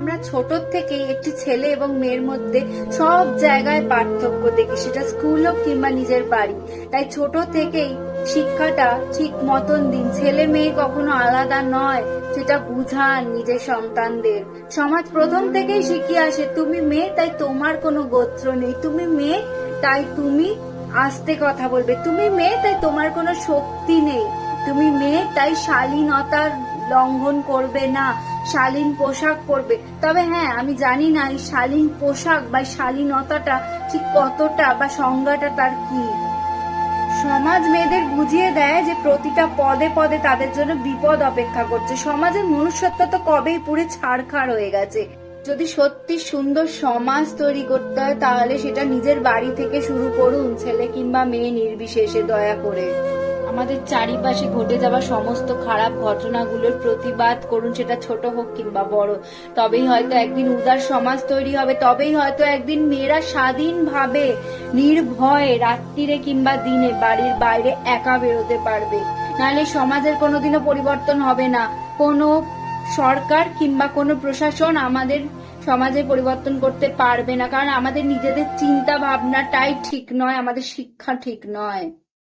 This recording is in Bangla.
আমরা ছোট থেকেই একটি ছেলে এবং মেয়ের মধ্যে সব জায়গায় পার্থক্য দেখি, সেটা স্কুল হোক কিংবা নিজের বাড়ি। তাই ছোট থেকেই শিক্ষাটা ঠিক মতন দিন। ছেলে মেয়ে কখনো আলাদা নয়, সেটা বুঝান নিজের সন্তানদের। সমাজ প্রথম থেকেই শিখিয়ে আসে তুমি মেয়ে তাই তোমার কোনো গোত্র নেই, তুমি মেয়ে তাই তুমি আস্তে কথা বলবে, তুমি মেয়ে তাই তোমার কোনো শক্তি নেই, তুমি মেয়ে তাই শালীনতার লঙ্ঘন করবে না, শালীন পোশাক পরবে। তবে হ্যাঁ, আমি জানি না এই শালীন পোশাক বা শালীনতাটা ঠিক কতটা বা সংজ্ঞাটা তার কি। সমাজ মেয়েদের বুঝিয়ে দেয় যে প্রতিটা পদে পদে তাদের জন্য বিপদ অপেক্ষা করছে। সমাজের মনুষ্যত্ব তো কবেই পুরো ছাড়খাড় হয়ে গেছে। যদি সত্যি সুন্দর সমাজ তৈরি করতে হয় তাহলে সেটা নিজের বাড়ি থেকে শুরু করুন, ছেলে কিংবা মেয়ে নির্বিশেষে। দয়া করে আমাদের চারিপাশে ঘটে যাওয়া সমস্ত খারাপ ঘটনাগুলোর প্রতিবাদ করুন, সেটা ছোট হোক কিংবা বড়। তবেই হয়তো একদিন উদার সমাজ তৈরি হবে, তবেই হয়তো একদিন মেয়েরা স্বাধীনভাবে নির্ভয়ে রাত্রিরে কিংবা দিনে বাড়ির বাইরে একা বেরোতে পারবে। নাহলে সমাজের কোনোদিনও পরিবর্তন হবে না। কোনো সরকার কিংবা কোনো প্রশাসন আমাদের সমাজে পরিবর্তন করতে পারবে না, কারণ আমাদের নিজেদের চিন্তা ভাবনাটাই ঠিক নয়, আমাদের শিক্ষা ঠিক নয়।